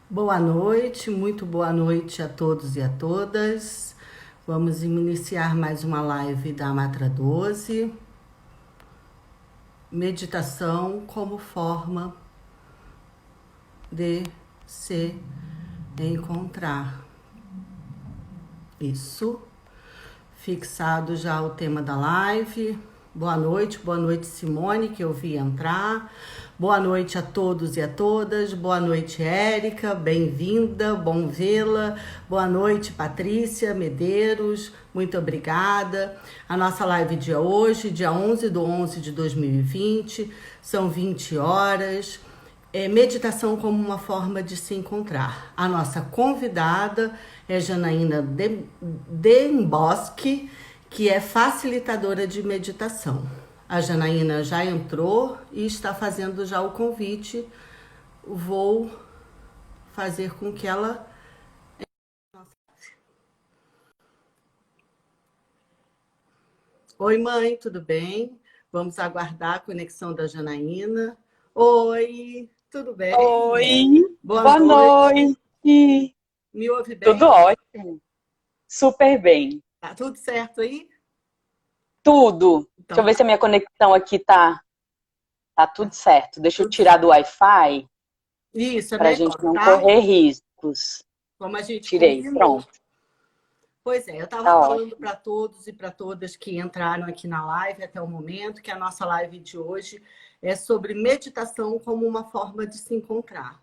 Boa noite, muito boa noite a todos e a todas. Vamos iniciar mais uma live da Matra 12. Meditação como forma de se encontrar. Isso. Fixado já o tema da live. Boa noite Simone, que eu vi entrar. Boa noite a todos e a todas. Boa noite, Érica, bem-vinda, bom vê-la. Boa noite, Patrícia Medeiros, muito obrigada. A nossa live de hoje, dia 11/11 de 2020, são 20 horas. Meditação como uma forma de se encontrar. A nossa convidada é Janaína Demboski, que é facilitadora de meditação. A Janaína já entrou e está fazendo já o convite. Vou fazer com que ela... Oi, mãe, tudo bem? Vamos aguardar a conexão da Janaína. Oi, tudo bem? Oi, Boa boa noite. noite. Me ouve Tudo bem? ótimo, super bem. Tá tudo certo aí? Tudo. Deixa eu Então ver se tá. a minha conexão aqui tá tudo certo. Deixa eu Tudo tirar do certo. Wi-Fi Isso, é para a gente melhor, não tá? correr riscos. Como a gente Tirei, combinou. pronto, Pois é, eu estava tá falando ótimo. para todos e para todas que entraram aqui na live até o momento, que a nossa live de hoje é sobre meditação como uma forma de se encontrar.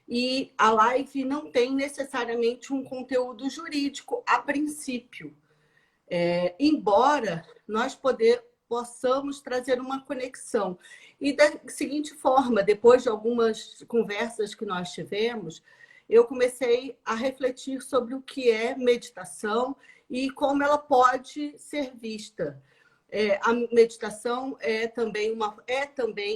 E a live não tem necessariamente um conteúdo jurídico a princípio, embora nós possamos trazer uma conexão. E da seguinte forma, depois de algumas conversas que nós tivemos, eu comecei a refletir sobre o que é meditação e como ela pode ser vista. A meditação é também,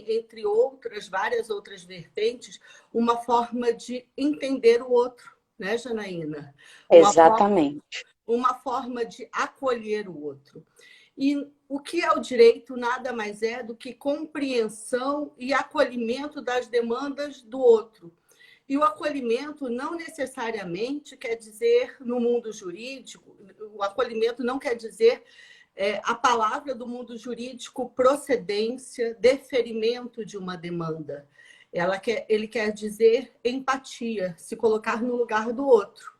entre outras, várias outras vertentes, uma forma de entender o outro, né, Janaína? Uma forma Exatamente. uma forma de acolher o outro. E o que é o direito nada mais é do que compreensão e acolhimento das demandas do outro. E o acolhimento não necessariamente quer dizer, no mundo jurídico, o acolhimento não quer dizer a palavra do mundo jurídico procedência, deferimento de uma demanda. Ele quer dizer empatia, se colocar no lugar do outro.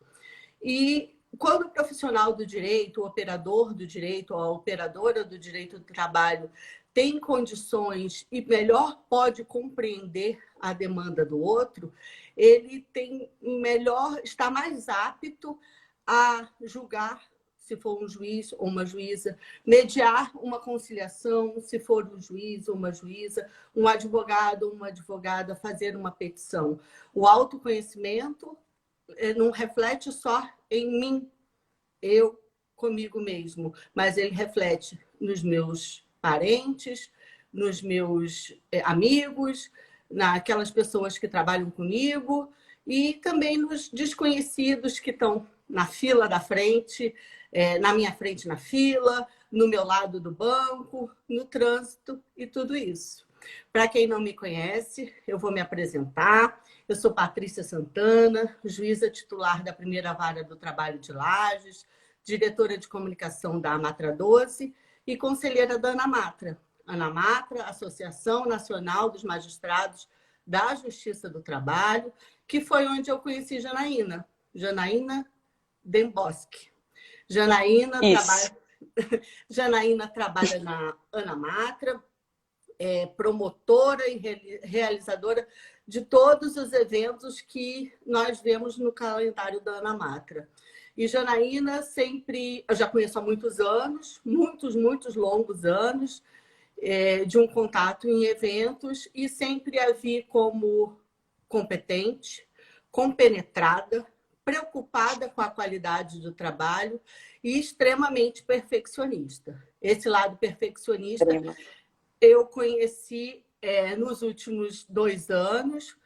E quando o profissional do direito, o operador do direito, a operadora do direito do trabalho tem condições e melhor pode compreender a demanda do outro, ele está mais apto a julgar, se for um juiz ou uma juíza, mediar uma conciliação, se for um juiz ou uma juíza, um advogado ou uma advogada, fazer uma petição. O autoconhecimento não reflete só em mim, eu comigo mesmo, mas ele reflete nos meus parentes, nos meus amigos, naquelas pessoas que trabalham comigo e também nos desconhecidos que estão na fila da frente, na minha frente na fila, no meu lado do banco, no trânsito e tudo isso. Para quem não me conhece, eu vou me apresentar. Eu sou Patrícia Santana, juíza titular da Primeira Vara do Trabalho de Lages, diretora de comunicação da Amatra 12 e conselheira da Anamatra. Anamatra, Associação Nacional dos Magistrados da Justiça do Trabalho, que foi onde eu conheci Janaína Demboski. Janaína Isso. trabalha, Janaína trabalha na Anamatra, promotora e realizadora de todos os eventos que nós vemos no calendário da Anamatra. E Janaína sempre, eu já conheço há muitos anos, muitos longos anos, de um contato em eventos e sempre a vi como competente, compenetrada, preocupada com a qualidade do trabalho e extremamente perfeccionista. Esse lado perfeccionista eu conheci nos últimos 2 anos.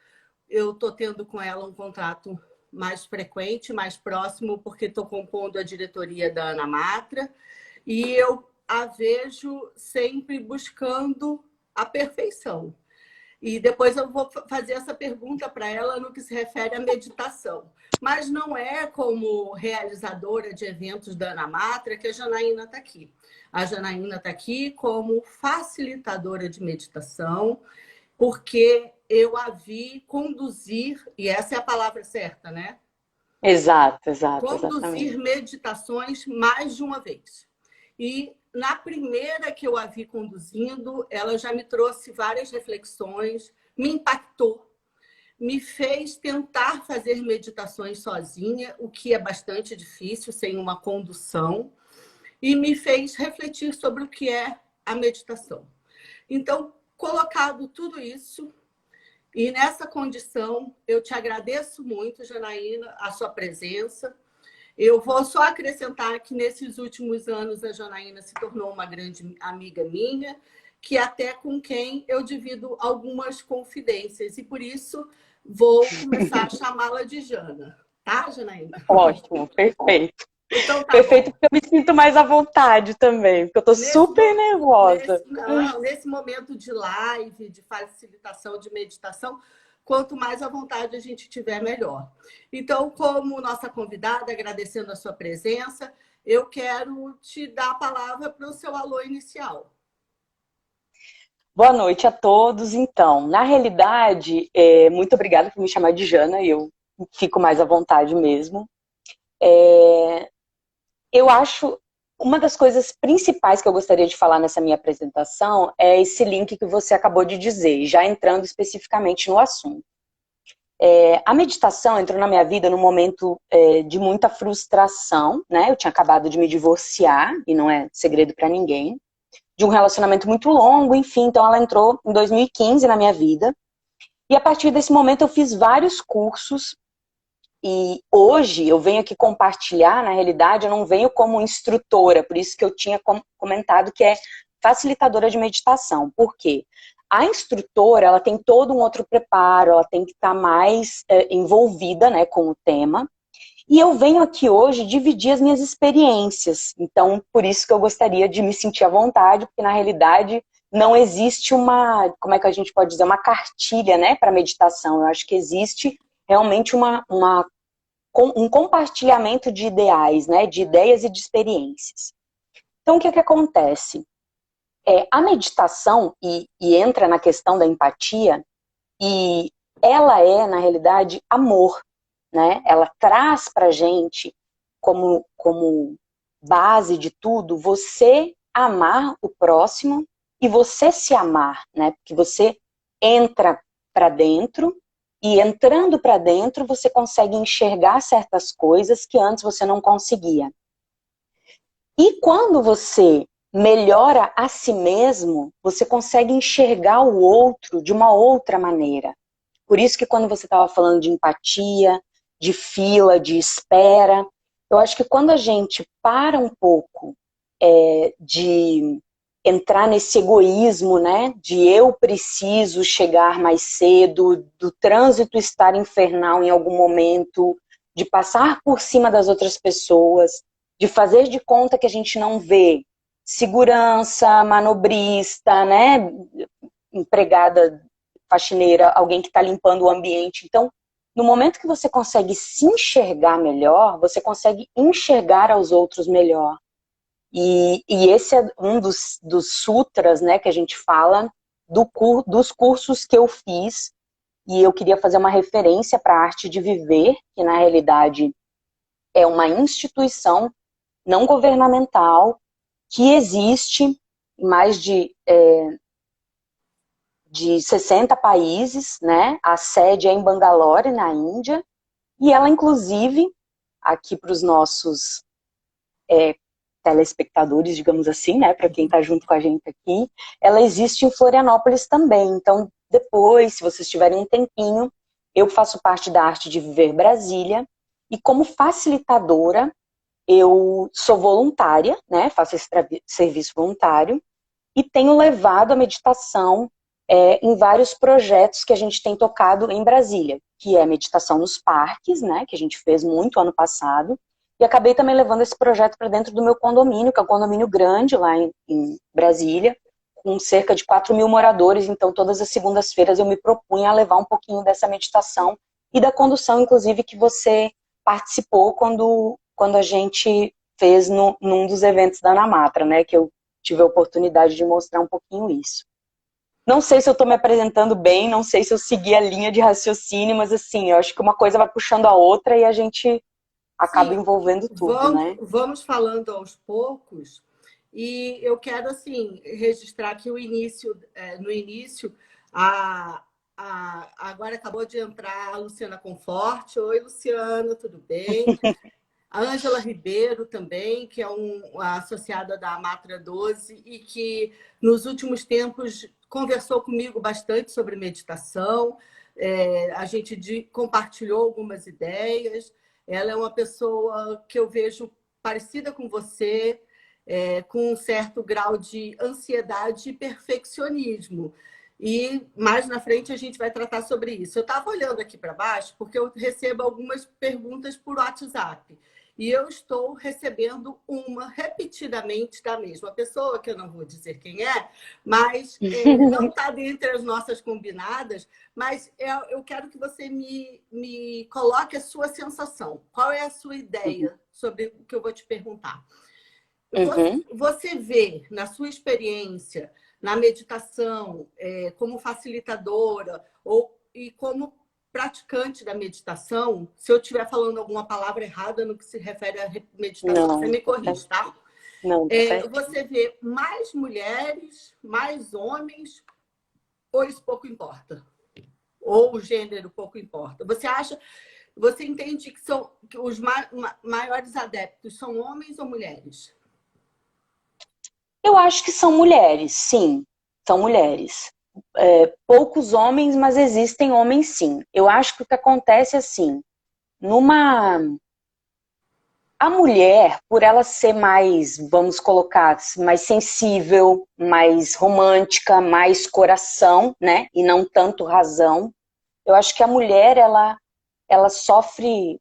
Eu estou tendo com ela um contato mais frequente, mais próximo, porque estou compondo a diretoria da Ana Matra e eu a vejo sempre buscando a perfeição. E depois eu vou fazer essa pergunta para ela no que se refere à meditação. Mas não é como realizadora de eventos da Ana Matra que a Janaína está aqui. A Janaína está aqui como facilitadora de meditação, porque eu a vi conduzir, e essa é a palavra certa, né? Exato, exato, Conduzir exatamente. meditações mais de uma vez. E na primeira que eu a vi conduzindo, ela já me trouxe várias reflexões, me impactou, me fez tentar fazer meditações sozinha, o que é bastante difícil, sem uma condução, e me fez refletir sobre o que é a meditação. Então, colocado tudo isso, e nessa condição, eu te agradeço muito, Janaína, a sua presença. Eu vou só acrescentar que nesses últimos anos a Janaína se tornou uma grande amiga minha, que até com quem eu divido algumas confidências, e por isso vou começar a chamá-la de Jana. Tá, Janaína? Ótimo, perfeito. Então tá Perfeito, bom. porque eu me sinto mais à vontade também, porque eu tô Nesse, super nervosa. nesse momento de live, de facilitação de meditação, quanto mais à vontade a gente tiver, melhor. Então, como nossa convidada, agradecendo a sua presença, eu quero te dar a palavra para o seu alô inicial. Boa noite a todos. Então, na realidade, muito obrigada por me chamar de Jana, eu fico mais à vontade mesmo. Eu acho uma das coisas principais que eu gostaria de falar nessa minha apresentação é esse link que você acabou de dizer, já entrando especificamente no assunto. A meditação entrou na minha vida num momento de muita frustração, né? Eu tinha acabado de me divorciar, e não é segredo para ninguém, de um relacionamento muito longo, enfim, então ela entrou em 2015 na minha vida, e a partir desse momento eu fiz vários cursos, e hoje eu venho aqui compartilhar, na realidade eu não venho como instrutora, por isso que eu tinha comentado que é facilitadora de meditação. Por quê? A instrutora, ela tem todo um outro preparo, ela tem que estar mais envolvida, né, com o tema. E eu venho aqui hoje dividir as minhas experiências. Então, por isso que eu gostaria de me sentir à vontade, porque na realidade não existe uma, como é que a gente pode dizer, uma cartilha, né, para meditação. Eu acho que existe realmente um compartilhamento de ideais, né, de ideias e de experiências. Então, o que acontece? A meditação, e entra na questão da empatia, e ela é, na realidade, amor, né? Ela traz pra gente, como base de tudo, você amar o próximo e você se amar, né? Porque você entra para dentro, e entrando para dentro você consegue enxergar certas coisas que antes você não conseguia. E quando você melhora a si mesmo, você consegue enxergar o outro de uma outra maneira. Por isso que quando você estava falando de empatia, de fila, de espera, eu acho que quando a gente para um pouco de entrar nesse egoísmo, né, de eu preciso chegar mais cedo, do trânsito estar infernal em algum momento, de passar por cima das outras pessoas, de fazer de conta que a gente não vê segurança, manobrista, né, empregada, faxineira, alguém que está limpando o ambiente. Então, no momento que você consegue se enxergar melhor, você consegue enxergar aos outros melhor. E esse é um dos sutras, né, que a gente fala dos cursos que eu fiz, e eu queria fazer uma referência para a Arte de Viver, que na realidade é uma instituição não governamental que existe em mais de 60 países, né? A sede é em Bangalore, na Índia, e ela, inclusive, aqui para os nossos telespectadores, digamos assim, né? Para quem está junto com a gente aqui, ela existe em Florianópolis também. Então, depois, se vocês tiverem um tempinho, eu faço parte da Arte de Viver Brasília, e como facilitadora, eu sou voluntária, né? Faço esse serviço voluntário, e tenho levado a meditação em vários projetos que a gente tem tocado em Brasília, que é meditação nos parques, né, que a gente fez muito ano passado, e acabei também levando esse projeto para dentro do meu condomínio, que é um condomínio grande lá em Brasília, com cerca de 4.000 moradores, então todas as segundas-feiras eu me propunha a levar um pouquinho dessa meditação e da condução, inclusive, que você participou quando a gente fez num dos eventos da Anamatra, né, que eu tive a oportunidade de mostrar um pouquinho isso. Não sei se eu estou me apresentando bem, não sei se eu segui a linha de raciocínio, mas assim, eu acho que uma coisa vai puxando a outra e a gente acaba Sim, envolvendo tudo, né? vamos falando aos poucos. E eu quero, assim, registrar aqui no início, agora acabou de entrar a Luciana Conforte. Oi, Luciana, tudo bem? A Ângela Ribeiro também, que é uma associada da Amatra 12 e que nos últimos tempos conversou comigo bastante sobre meditação. A gente compartilhou algumas ideias. Ela é uma pessoa que eu vejo parecida com você, com um certo grau de ansiedade e perfeccionismo. E mais na frente a gente vai tratar sobre isso. Eu estava olhando aqui para baixo porque eu recebo algumas perguntas por WhatsApp. E eu estou recebendo uma repetidamente da mesma pessoa, que eu não vou dizer quem é, mas não está dentre as nossas combinadas, mas eu quero que você me coloque a sua sensação. Qual é a sua ideia sobre o que eu vou te perguntar? Você vê, na sua experiência, na meditação, como facilitadora e como praticante da meditação, se eu estiver falando alguma palavra errada no que se refere à meditação, Não, você me corrige, tá? Não, tá certo. Você vê mais mulheres, mais homens, ou isso pouco importa? Ou o gênero pouco importa? Você entende que os maiores adeptos são homens ou mulheres? Eu acho que são mulheres, sim, são mulheres. Poucos homens, mas existem homens sim. Eu acho que o que acontece é assim, a mulher, por ela ser mais, vamos colocar, mais sensível, mais romântica, mais coração, né, e não tanto razão, eu acho que a mulher, ela sofre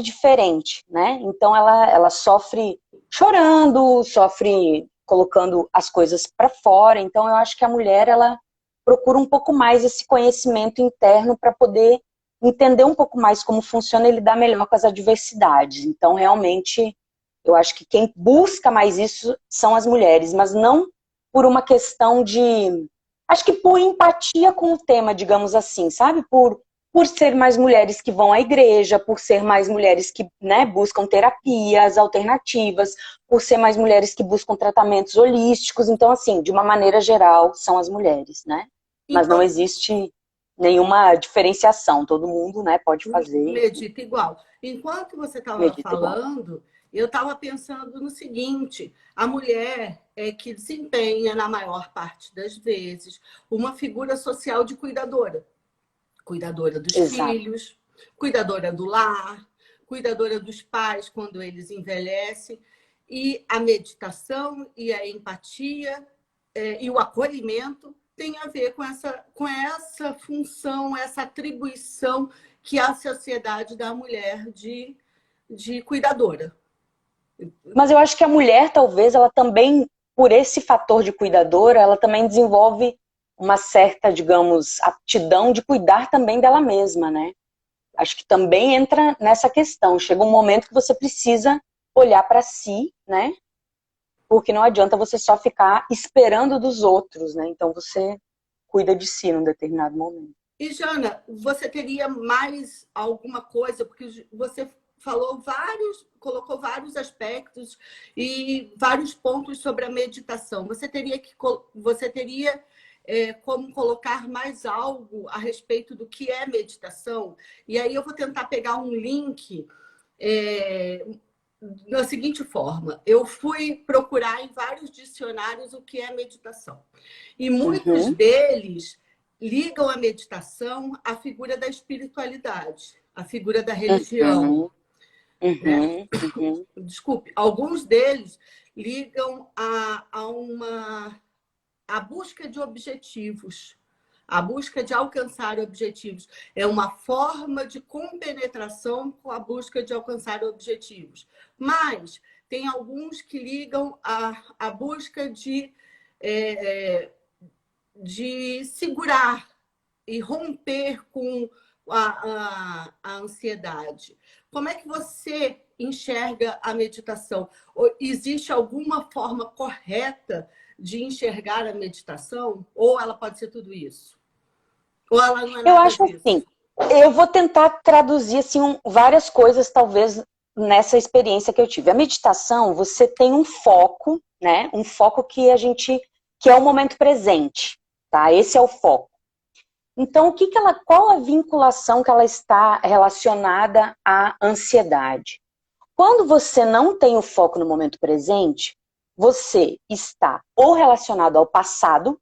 diferente, né? Então ela sofre chorando, sofre colocando as coisas para fora. Então eu acho que a mulher, ela procura um pouco mais esse conhecimento interno para poder entender um pouco mais como funciona e lidar melhor com as adversidades. Então realmente eu acho que quem busca mais isso são as mulheres, mas não por uma questão de, acho que por empatia com o tema, digamos assim, sabe? Por ser mais mulheres que vão à igreja, por ser mais mulheres que, né, buscam terapias alternativas, por ser mais mulheres que buscam tratamentos holísticos. Então, assim, de uma maneira geral, são as mulheres, né? Mas não existe nenhuma diferenciação. Todo mundo, né, pode fazer. Medita igual. Enquanto você estava falando, eu estava pensando no seguinte: a mulher é que desempenha, na maior parte das vezes, uma figura social de cuidadora. Cuidadora dos filhos, cuidadora do lar, cuidadora dos pais quando eles envelhecem. E a meditação e a empatia e o acolhimento tem a ver com essa função, essa atribuição que a sociedade dá à mulher de cuidadora. Mas eu acho que a mulher, talvez, ela também, por esse fator de cuidadora, ela também desenvolve uma certa, digamos, aptidão de cuidar também dela mesma, né? Acho que também entra nessa questão. Chega um momento que você precisa olhar para si, né? Porque não adianta você só ficar esperando dos outros, né? Então você cuida de si num determinado momento. E, Jana, você teria mais alguma coisa? Porque você colocou vários aspectos e vários pontos sobre a meditação. Você teria como colocar mais algo a respeito do que é meditação? E aí eu vou tentar pegar um link da seguinte forma: eu fui procurar em vários dicionários o que é meditação. E muitos deles ligam a meditação à figura da espiritualidade, à figura da religião. Né? Desculpe, alguns deles ligam a busca de objetivos, a busca de alcançar objetivos. É uma forma de compenetração com a busca de alcançar objetivos. Mas tem alguns que ligam a busca de de segurar e romper com a ansiedade. Como é que você enxerga a meditação? Existe alguma forma correta de enxergar a meditação? Ou ela pode ser tudo isso? Ou ela não é Eu nada acho disso? assim, eu vou tentar traduzir assim, várias coisas, talvez, nessa experiência que eu tive. A meditação, você tem um foco, né? Um foco que que é o momento presente, tá? Esse é o foco. Então, qual a vinculação que ela está relacionada à ansiedade? Quando você não tem o foco no momento presente, você está ou relacionado ao passado,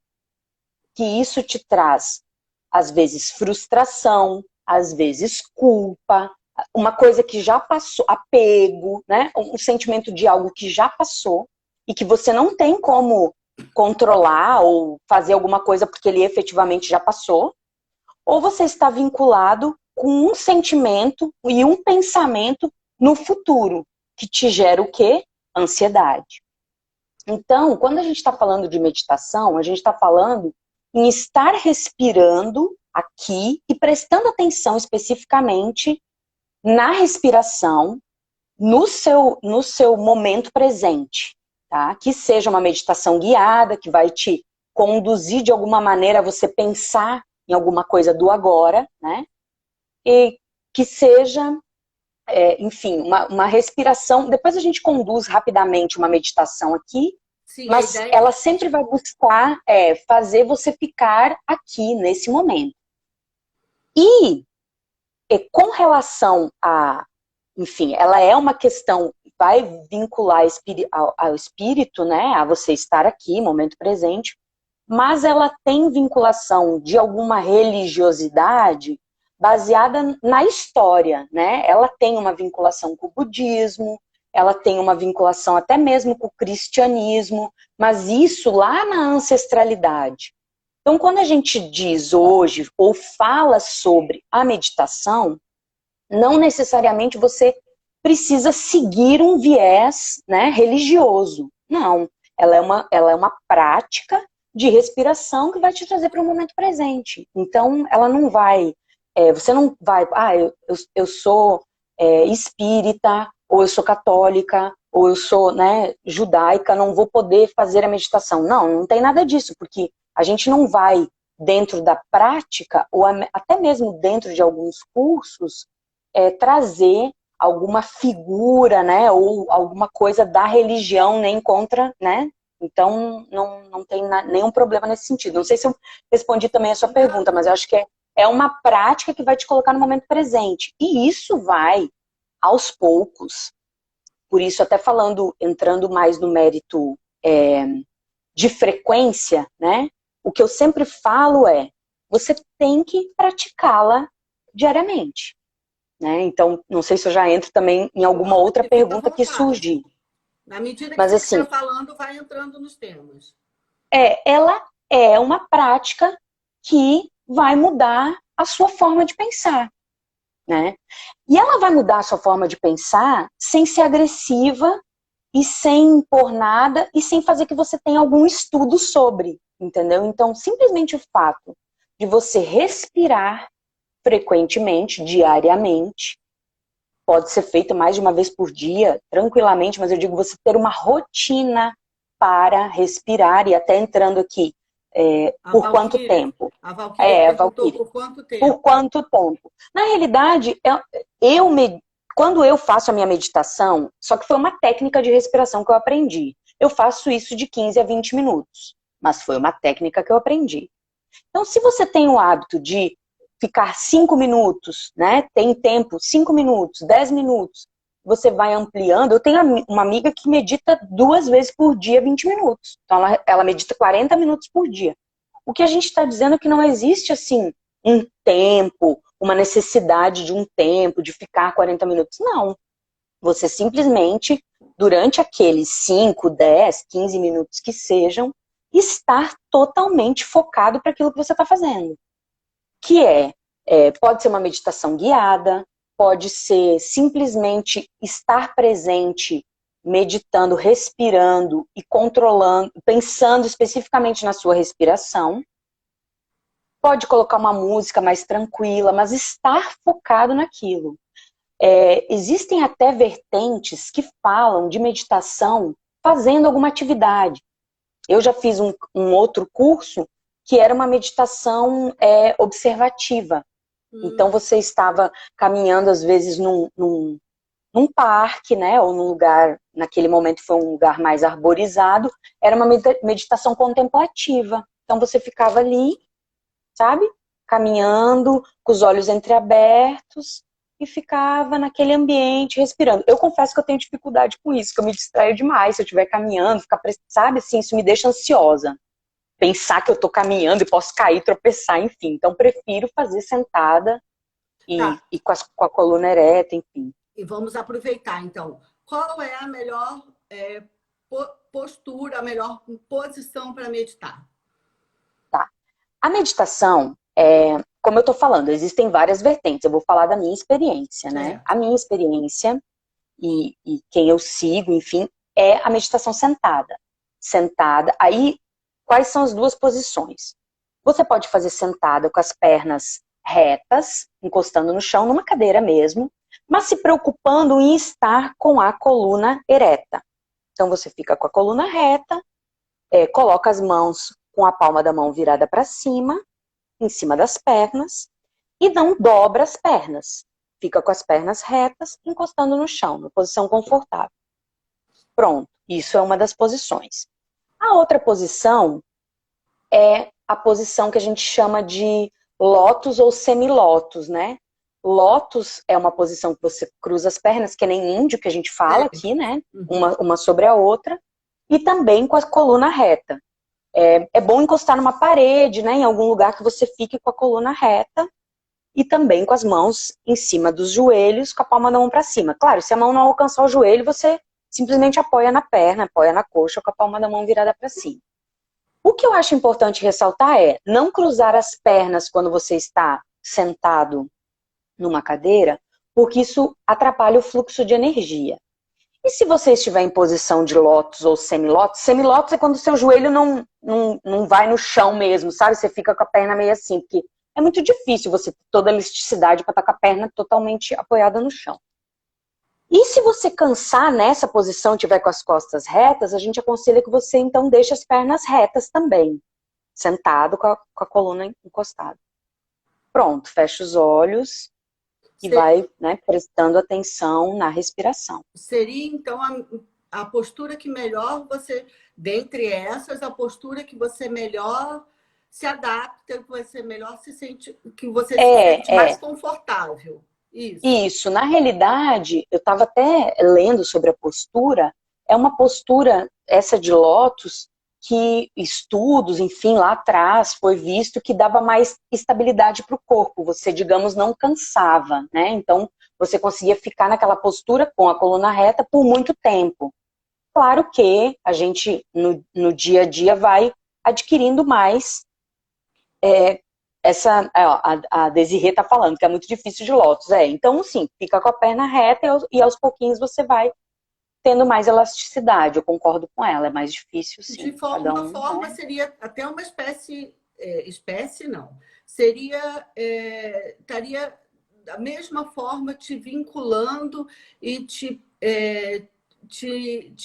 que isso te traz, às vezes, frustração, às vezes, culpa, uma coisa que já passou, apego, né? Um sentimento de algo que já passou e que você não tem como controlar ou fazer alguma coisa porque ele efetivamente já passou, ou você está vinculado com um sentimento e um pensamento no futuro, que te gera o quê? Ansiedade. Então, quando a gente está falando de meditação, a gente está falando em estar respirando aqui e prestando atenção especificamente na respiração, no seu momento presente, tá? Que seja uma meditação guiada, que vai te conduzir de alguma maneira a você pensar em alguma coisa do agora, né? E que seja, enfim, uma respiração. Depois a gente conduz rapidamente uma meditação aqui, Sim, a mas ideia ela sempre vai buscar fazer você ficar aqui, nesse momento. E com relação a, enfim, ela é uma questão, vai vincular ao espírito, né, a você estar aqui, momento presente, mas ela tem vinculação de alguma religiosidade baseada na história, né? Ela tem uma vinculação com o budismo, ela tem uma vinculação até mesmo com o cristianismo, mas isso lá na ancestralidade. Então, quando a gente diz hoje ou fala sobre a meditação, não necessariamente você precisa seguir um viés, né, religioso. Não, ela é uma prática de respiração que vai te trazer para o momento presente. Então, ela não vai, você não vai, eu sou espírita, ou eu sou católica, ou eu sou, né, judaica, não vou poder fazer a meditação. Não, não tem nada disso, porque a gente não vai, dentro da prática, ou até mesmo dentro de alguns cursos, trazer alguma figura, né, ou alguma coisa da religião, nem contra, né? Então, não tem nenhum problema nesse sentido. Não sei se eu respondi também a sua pergunta, mas eu acho que é uma prática que vai te colocar no momento presente. E isso vai, aos poucos, por isso até falando, entrando mais no mérito de frequência, né? O que eu sempre falo você tem que praticá-la diariamente. Né? Então, não sei se eu já entro também em alguma outra fica à pergunta que vontade. surgir. Na medida que Mas você assim, estiver falando, vai entrando nos temas. ela é uma prática que vai mudar a sua forma de pensar, né? E ela vai mudar a sua forma de pensar sem ser agressiva e sem impor nada e sem fazer que você tenha algum estudo sobre, entendeu? Então, simplesmente o fato de você respirar frequentemente, diariamente, pode ser feita mais de uma vez por dia, tranquilamente, mas eu digo você ter uma rotina para respirar e até entrando aqui, por quanto tempo? A Valquíria perguntou Valquíria, por quanto tempo. por quanto tempo? Na realidade, quando eu faço a minha meditação, só que foi uma técnica de respiração que eu aprendi. Eu faço isso de 15 a 20 minutos, mas foi uma técnica que eu aprendi. Então, se você tem o hábito de ficar 5 minutos, né? Tem tempo, 5 minutos, 10 minutos, você vai ampliando. Eu tenho uma amiga que medita 2 vezes por dia, 20 minutos. Então, ela medita 40 minutos por dia. O que a gente está dizendo é que não existe, assim, um tempo, uma necessidade de um tempo, de ficar 40 minutos. Não. Você simplesmente, durante aqueles 5, 10, 15 minutos que sejam, estar totalmente focado para aquilo que você está fazendo. Que pode ser uma meditação guiada, pode ser simplesmente estar presente meditando, respirando e controlando, pensando especificamente na sua respiração. Pode colocar uma música mais tranquila, mas estar focado naquilo. Existem até vertentes que falam de meditação fazendo alguma atividade. Eu já fiz um outro curso que era uma meditação observativa. Então você estava caminhando às vezes num parque, né, ou num lugar, naquele momento foi um lugar mais arborizado, era uma meditação contemplativa. Então você ficava ali, sabe, caminhando, com os olhos entreabertos, e ficava naquele ambiente, respirando. Eu confesso que eu tenho dificuldade com isso, que eu me distraio demais se eu estiver caminhando, sabe, assim, isso me deixa ansiosa. Pensar que eu tô caminhando e posso cair, tropeçar, enfim. Então, prefiro fazer sentada Tá. e com a coluna ereta, enfim. E vamos aproveitar, então. Qual é a melhor postura, a melhor posição para meditar? Tá. A meditação, como eu tô falando, existem várias vertentes. Eu vou falar da minha experiência, né? A minha experiência e quem eu sigo, enfim, é a meditação sentada. Sentada. Aí, quais são as duas posições? Você pode fazer sentada com as pernas retas, encostando no chão, numa cadeira mesmo, mas se preocupando em estar com a coluna ereta. Então você fica com a coluna reta, coloca as mãos com a palma da mão virada para cima, em cima das pernas, e não dobra as pernas. Fica com as pernas retas, encostando no chão, na posição confortável. Pronto, isso é uma das posições. A outra posição é a posição que a gente chama de lótus ou semilótus, né? Lótus é uma posição que você cruza as pernas, que nem índio que a gente fala aqui, né? Uma sobre a outra. E também com a coluna reta. É bom encostar numa parede, né? Em algum lugar que você fique com a coluna reta. E também com as mãos em cima dos joelhos, com a palma da mão para cima. Claro, se a mão não alcançar o joelho, você simplesmente apoia na perna, apoia na coxa, com a palma da mão virada para cima. O que eu acho importante ressaltar é não cruzar as pernas quando você está sentado numa cadeira, porque isso atrapalha o fluxo de energia. E se você estiver em posição de lótus ou semilótus, semilótus é quando o seu joelho não vai no chão mesmo, sabe? Você fica com a perna meio assim, porque é muito difícil você ter toda a elasticidade para estar com a perna totalmente apoiada no chão. E se você cansar nessa posição, tiver com as costas retas, a gente aconselha que você então deixe as pernas retas também, sentado com a coluna encostada. Pronto, fecha os olhos e vai, né, prestando atenção na respiração. Seria, então, a postura que melhor você, dentre essas, a postura que você melhor se adapta, que você melhor se sente, que você se sente mais confortável. Isso, na realidade, eu estava até lendo sobre a postura, é uma postura, essa de lótus, que estudos, enfim, lá atrás foi visto que dava mais estabilidade para o corpo, você, digamos, não cansava, né? Então, você conseguia ficar naquela postura com a coluna reta por muito tempo. Claro que a gente, no dia a dia, vai adquirindo mais a Desirê está falando que é muito difícil de lótus. Então, sim, fica com a perna reta e aos pouquinhos você vai tendo mais elasticidade. Eu concordo com ela, é mais difícil, sim. De uma forma, seria até uma espécie não. Seria, estaria da mesma forma te vinculando e te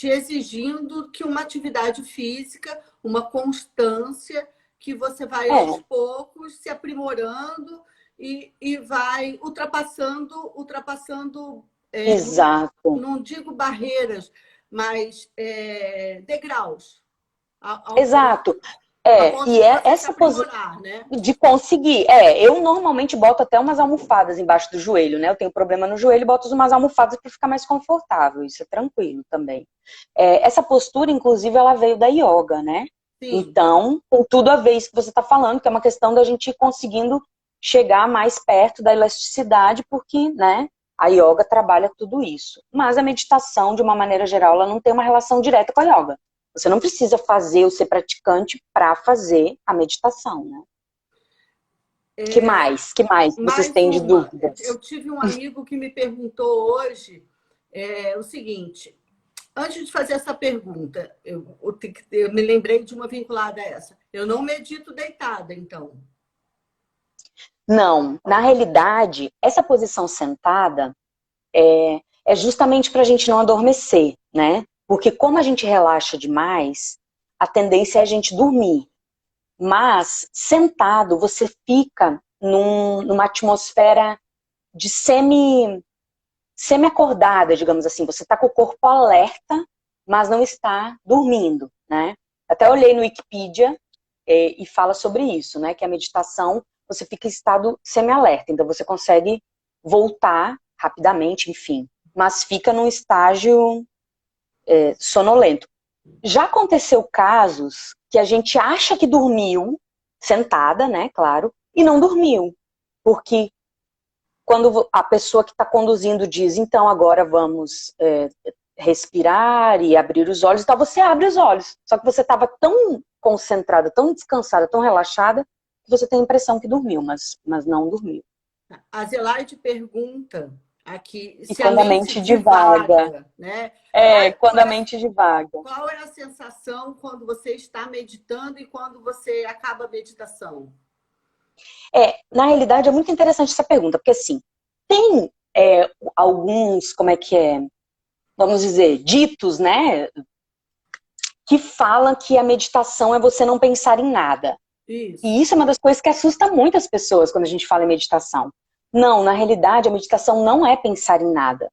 exigindo que uma atividade física, uma constância, que você vai aos poucos se aprimorando e vai ultrapassando Exato. não digo barreiras, mas degraus. Exato. E essa posição, né? De conseguir. Eu normalmente boto até umas almofadas embaixo do joelho, né? Eu tenho problema no joelho, boto umas almofadas para ficar mais confortável. Isso é tranquilo também. Essa postura, inclusive, ela veio da yoga, né? Sim. Então, tem tudo a ver isso que você está falando, que é uma questão da gente ir conseguindo chegar mais perto da elasticidade, porque, né, a yoga trabalha tudo isso. Mas a meditação, de uma maneira geral, ela não tem uma relação direta com a yoga. Você não precisa fazer ou ser praticante para fazer a meditação, né? Que mais vocês têm de dúvidas? Eu tive um amigo que me perguntou hoje o seguinte: Antes de fazer essa pergunta, eu me lembrei de uma vinculada a essa. Eu não medito deitada, então. Não, na realidade, essa posição sentada é justamente para a gente não adormecer, né? Porque como a gente relaxa demais, a tendência é a gente dormir. Mas, sentado, você fica numa atmosfera de semi-acordada, digamos assim. Você está com o corpo alerta, mas não está dormindo, né? Até olhei no Wikipedia e fala sobre isso, né? Que a meditação, você fica em estado semi-alerta. Então, você consegue voltar rapidamente, enfim. Mas fica num estágio sonolento. Já aconteceu casos que a gente acha que dormiu, sentada, né, claro, e não dormiu. Porque quando a pessoa que está conduzindo diz, então agora vamos respirar e abrir os olhos, então você abre os olhos. Só que você estava tão concentrada, tão descansada, tão relaxada, que você tem a impressão que dormiu, mas não dormiu. A Zelaide pergunta aqui E se a quando a mente mente divaga. divaga, né? Quando a mente divaga. Qual é a sensação quando você está meditando e quando você acaba a meditação? Na realidade, é muito interessante essa pergunta, porque assim, tem alguns, vamos dizer, ditos, né, que falam que a meditação é você não pensar em nada. Isso. E isso é uma das coisas que assusta muitas pessoas quando a gente fala em meditação. Não, na realidade, a meditação não é pensar em nada.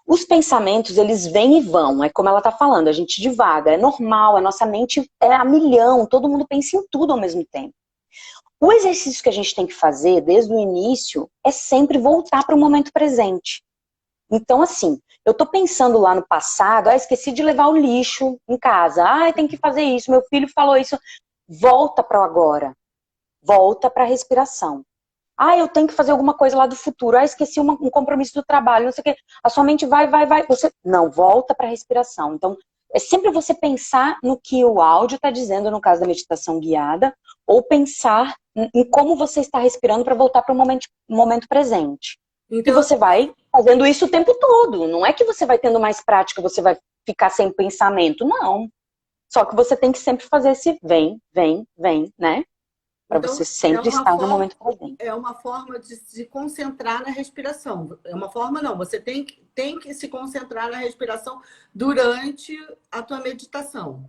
Os pensamentos, eles vêm e vão, é como ela está falando, a gente divaga, é normal, a nossa mente é a milhão, todo mundo pensa em tudo ao mesmo tempo. O exercício que a gente tem que fazer desde o início é sempre voltar para o momento presente. Então, assim, eu tô pensando lá no passado, esqueci de levar o lixo em casa, tem que fazer isso, meu filho falou isso. Volta para o agora, volta para a respiração. Eu tenho que fazer alguma coisa lá do futuro, esqueci um compromisso do trabalho, não sei o quê. A sua mente vai. Você não, volta para a respiração. Então, é sempre você pensar no que o áudio está dizendo, no caso da meditação guiada, ou pensar em como você está respirando para voltar para o momento presente. Então, e você vai fazendo isso o tempo todo. Não é que você vai tendo mais prática, você vai ficar sem pensamento, não. Só que você tem que sempre fazer esse vem, né? Para você sempre estar no momento presente. É uma forma de se concentrar na respiração. É uma forma, não. Você tem que se concentrar na respiração durante a tua meditação.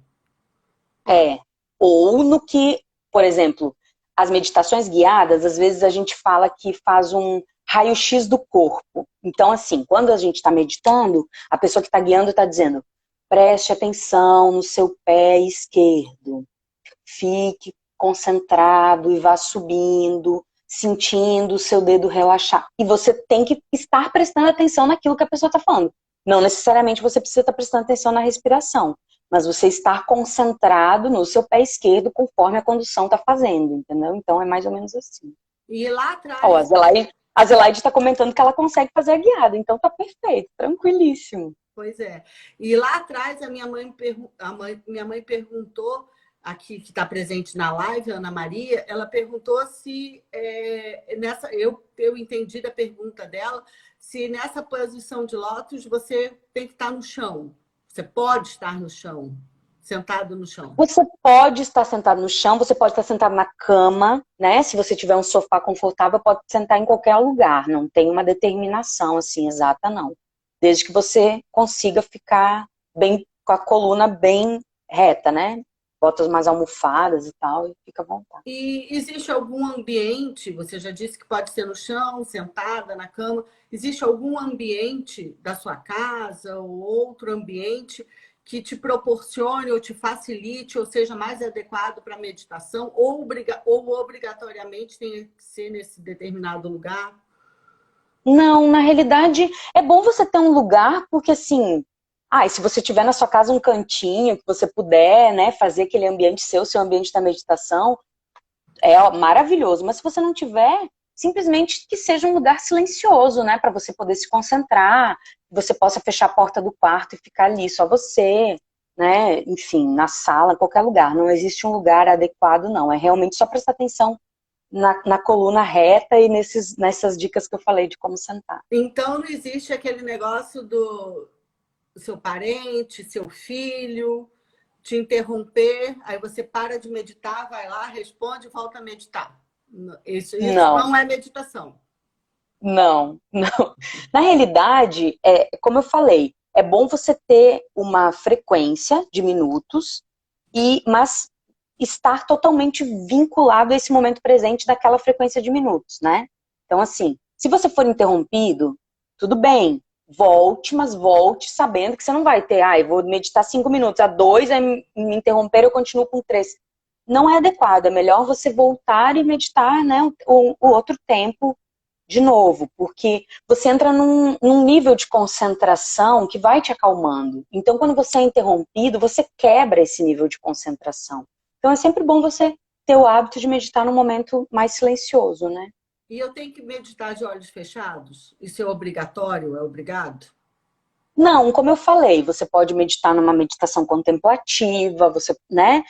Ou no que, por exemplo, as meditações guiadas, às vezes a gente fala que faz um raio-x do corpo. Então, assim, quando a gente está meditando, a pessoa que está guiando está dizendo, preste atenção no seu pé esquerdo. Fique concentrado e vá subindo, sentindo o seu dedo relaxar. E você tem que estar prestando atenção naquilo que a pessoa está falando. Não necessariamente você precisa estar prestando atenção na respiração, mas você estar concentrado no seu pé esquerdo conforme a condução está fazendo, entendeu? Então é mais ou menos assim. E lá atrás... A Zelaide está comentando que ela consegue fazer a guiada, então tá perfeito, tranquilíssimo. Pois é. E lá atrás a minha mãe perguntou, aqui que está presente na live, Ana Maria, ela perguntou se eu entendi da pergunta dela, se nessa posição de lótus você tem que estar no chão. Você pode estar no chão, sentado no chão. Você pode estar sentado no chão, você pode estar sentado na cama, né? Se você tiver um sofá confortável, pode sentar em qualquer lugar. Não tem uma determinação assim exata, não. Desde que você consiga ficar bem, com a coluna bem reta, né? Bota mais almofadas e tal, e fica à vontade. E existe algum ambiente, você já disse que pode ser no chão, sentada, na cama, existe algum ambiente da sua casa ou outro ambiente que te proporcione ou te facilite ou seja mais adequado para a meditação ou obrigatoriamente tem que ser nesse determinado lugar? Não, na realidade, é bom você ter um lugar, porque assim, e se você tiver na sua casa um cantinho, que você puder, né, fazer aquele ambiente seu ambiente da meditação, é maravilhoso. Mas se você não tiver, simplesmente que seja um lugar silencioso, né, para você poder se concentrar, que você possa fechar a porta do quarto e ficar ali, só você, né, enfim, na sala, em qualquer lugar. Não existe um lugar adequado, não. É realmente só prestar atenção na coluna reta e nessas dicas que eu falei de como sentar. Então não existe aquele negócio seu parente, seu filho, te interromper, aí você para de meditar, vai lá, responde e volta a meditar. Isso Não, não é meditação. não. Na realidade, como eu falei, é bom você ter uma frequência de minutos, mas estar totalmente vinculado a esse momento presente daquela frequência de minutos, né? Então, assim, se você for interrompido, tudo bem, volte, mas volte sabendo que você não vai ter, eu vou meditar 5 minutos, a 2, aí me interromper, eu continuo com 3. Não é adequado, é melhor você voltar e meditar, né, o outro tempo de novo, porque você entra num nível de concentração que vai te acalmando. Então, quando você é interrompido, você quebra esse nível de concentração. Então, é sempre bom você ter o hábito de meditar num momento mais silencioso, né? E eu tenho que meditar de olhos fechados? Isso é obrigatório? É obrigado? Não, como eu falei, você pode meditar numa meditação contemplativa, você, né?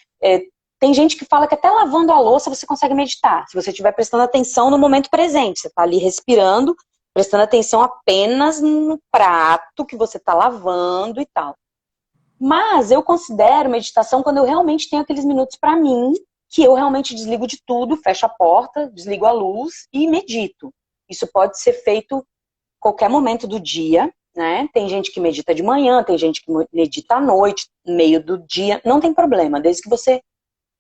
Tem gente que fala que até lavando a louça você consegue meditar, se você estiver prestando atenção no momento presente. Você está ali respirando, prestando atenção apenas no prato que você está lavando e tal. Mas eu considero meditação quando eu realmente tenho aqueles minutos para mim, que eu realmente desligo de tudo, fecho a porta, desligo a luz e medito. Isso pode ser feito qualquer momento do dia, né? Tem gente que medita de manhã, tem gente que medita à noite, no meio do dia, não tem problema, desde que você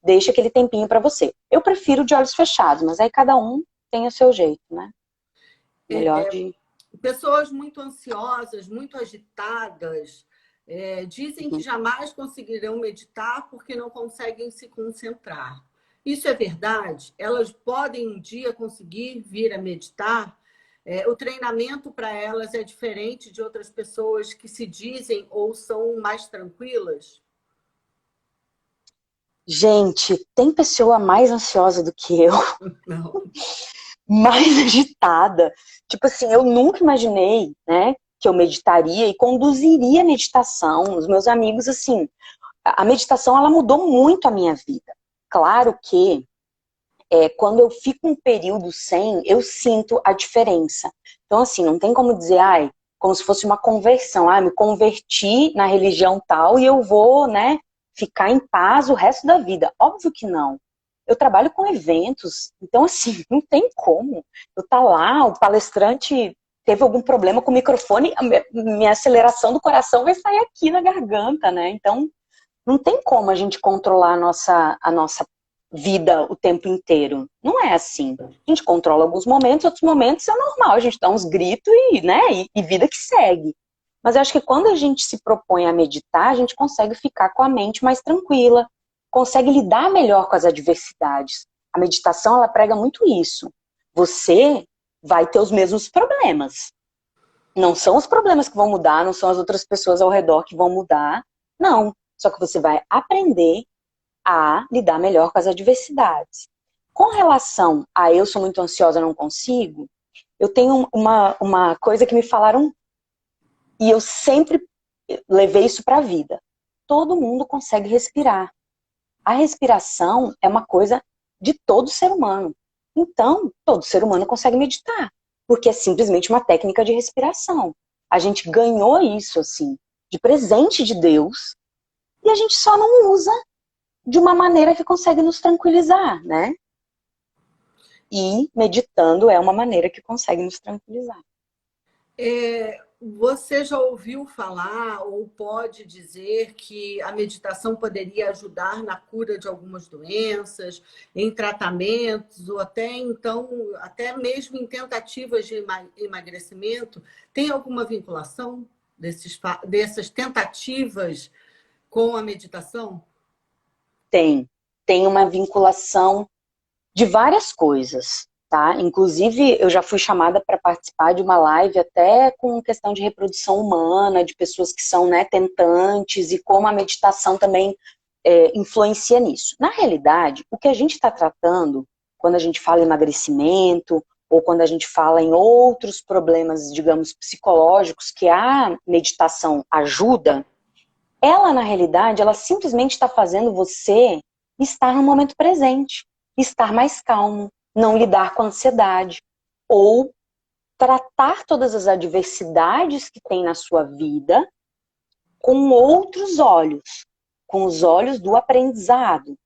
deixe aquele tempinho para você. Eu prefiro de olhos fechados, mas aí cada um tem o seu jeito, né? Melhor de... Pessoas muito ansiosas, muito agitadas, dizem que jamais conseguirão meditar porque não conseguem se concentrar. Isso é verdade? Elas podem um dia conseguir vir a meditar? O treinamento para elas é diferente de outras pessoas que se dizem ou são mais tranquilas? Gente, tem pessoa mais ansiosa do que eu, Não. mais agitada. Tipo assim, eu nunca imaginei, né, que eu meditaria e conduziria a meditação. Os meus amigos, assim, a meditação, ela mudou muito a minha vida. Claro que quando eu fico um período sem, eu sinto a diferença. Então, assim, não tem como dizer, como se fosse uma conversão. Me converti na religião tal e eu vou, né, ficar em paz o resto da vida. Óbvio que não. Eu trabalho com eventos, então, assim, não tem como. Eu tá lá, o palestrante teve algum problema com o microfone, minha aceleração do coração vai sair aqui na garganta, né? Então, não tem como a gente controlar a nossa vida o tempo inteiro. Não é assim. A gente controla alguns momentos, outros momentos é normal, a gente dá uns gritos né, e vida que segue. Mas eu acho que quando a gente se propõe a meditar, a gente consegue ficar com a mente mais tranquila, consegue lidar melhor com as adversidades. A meditação, ela prega muito isso. Você vai ter os mesmos problemas. Não são os problemas que vão mudar, não são as outras pessoas ao redor que vão mudar. Não. Só que você vai aprender a lidar melhor com as adversidades. Com relação a eu sou muito ansiosa, não consigo, eu tenho uma coisa que me falaram e eu sempre levei isso para a vida. Todo mundo consegue respirar. A respiração é uma coisa de todo ser humano. Então, todo ser humano consegue meditar, porque é simplesmente uma técnica de respiração. A gente ganhou isso, assim, de presente de Deus, e a gente só não usa de uma maneira que consegue nos tranquilizar, né? E meditando é uma maneira que consegue nos tranquilizar. Você já ouviu falar ou pode dizer que a meditação poderia ajudar na cura de algumas doenças, em tratamentos, ou até então, até mesmo em tentativas de emagrecimento? Tem alguma vinculação dessas tentativas com a meditação? Tem uma vinculação de várias coisas, tá? Inclusive, eu já fui chamada para participar de uma live até com questão de reprodução humana, de pessoas que são, né, tentantes, e como a meditação também influencia nisso. Na realidade, o que a gente está tratando, quando a gente fala em emagrecimento, ou quando a gente fala em outros problemas, digamos, psicológicos, que a meditação ajuda, ela, na realidade, ela simplesmente está fazendo você estar no momento presente, estar mais calmo, não lidar com ansiedade, ou tratar todas as adversidades que tem na sua vida com outros olhos, com os olhos do aprendizado,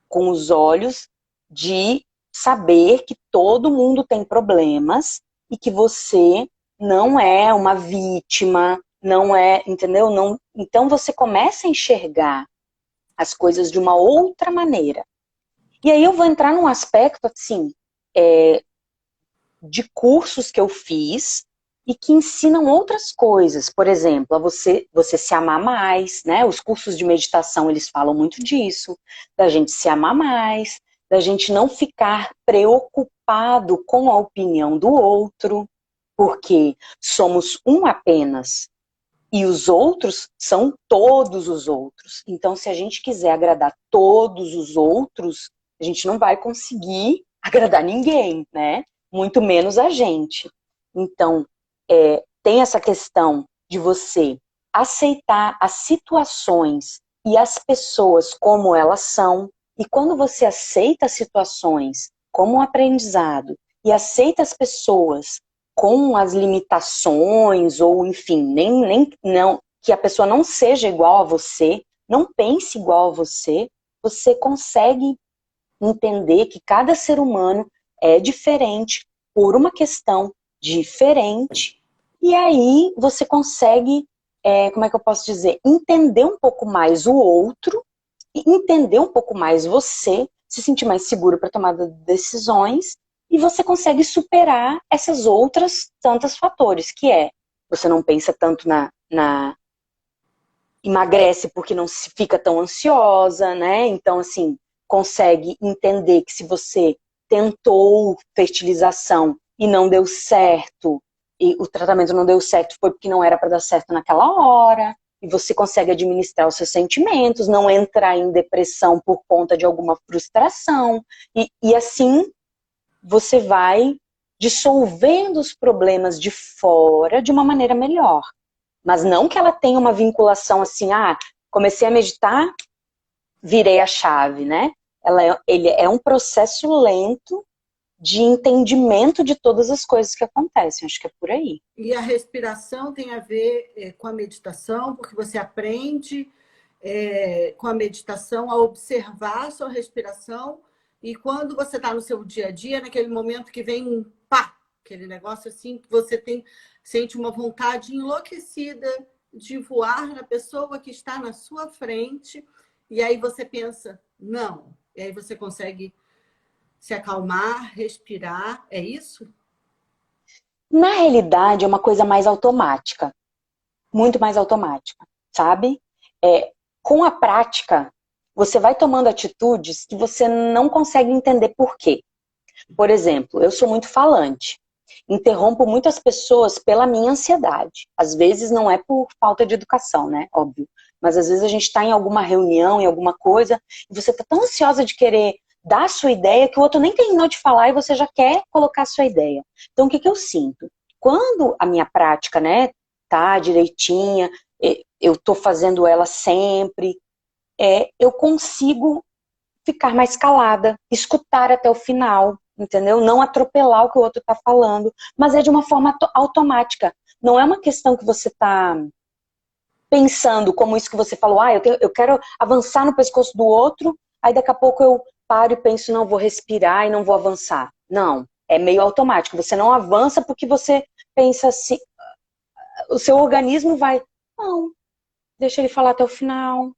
com os olhos de saber que todo mundo tem problemas e que você não é uma vítima, não é, entendeu? Não, então você começa a enxergar as coisas de uma outra maneira. E aí eu vou entrar num aspecto, assim, de cursos que eu fiz e que ensinam outras coisas. Por exemplo, a você se amar mais, né? Os cursos de meditação, eles falam muito disso, da gente se amar mais, da gente não ficar preocupado com a opinião do outro, porque somos um apenas. E os outros são todos os outros. Então, se a gente quiser agradar todos os outros, a gente não vai conseguir agradar ninguém, né? Muito menos a gente. Então, tem essa questão de você aceitar as situações e as pessoas como elas são. E quando você aceita as situações como um aprendizado e aceita as pessoas com as limitações, ou enfim, não, que a pessoa não seja igual a você, não pense igual a você, você consegue entender que cada ser humano é diferente por uma questão diferente, e aí você consegue, como é que eu posso dizer, entender um pouco mais o outro, e entender um pouco mais você, se sentir mais seguro para tomar decisões, e você consegue superar essas outras tantos fatores, que você não pensa tanto emagrece porque não se fica tão ansiosa, né? Então, assim, consegue entender que se você tentou fertilização e não deu certo, e o tratamento não deu certo, foi porque não era para dar certo naquela hora, e você consegue administrar os seus sentimentos, não entrar em depressão por conta de alguma frustração, e assim você vai dissolvendo os problemas de fora de uma maneira melhor. Mas não que ela tenha uma vinculação assim, comecei a meditar, virei a chave, né? Ele é um processo lento de entendimento de todas as coisas que acontecem. Acho que é por aí. E a respiração tem a ver com a meditação, porque você aprende com a meditação a observar a sua respiração, e quando você está no seu dia a dia, naquele momento que vem um pá, aquele negócio assim, que você sente uma vontade enlouquecida de voar na pessoa que está na sua frente, e aí você pensa, não. E aí você consegue se acalmar, respirar, é isso? Na realidade, é uma coisa mais automática. Muito mais automática, sabe? Com a prática, você vai tomando atitudes que você não consegue entender por quê. Por exemplo, eu sou muito falante. Interrompo muitas pessoas pela minha ansiedade. Às vezes não é por falta de educação, né? Óbvio. Mas às vezes a gente está em alguma reunião, em alguma coisa, e você está tão ansiosa de querer dar a sua ideia que o outro nem terminou de falar e você já quer colocar a sua ideia. Então, o que eu sinto? Quando a minha prática, né, tá direitinha, eu estou fazendo ela sempre, eu consigo ficar mais calada, escutar até o final, entendeu? Não atropelar o que o outro está falando, mas é de uma forma automática. Não é uma questão que você está pensando, como isso que você falou, eu quero avançar no pescoço do outro, aí daqui a pouco eu paro e penso, não, vou respirar e não vou avançar. Não, é meio automático. Você não avança porque você pensa assim, o seu organismo vai, não, deixa ele falar até o final,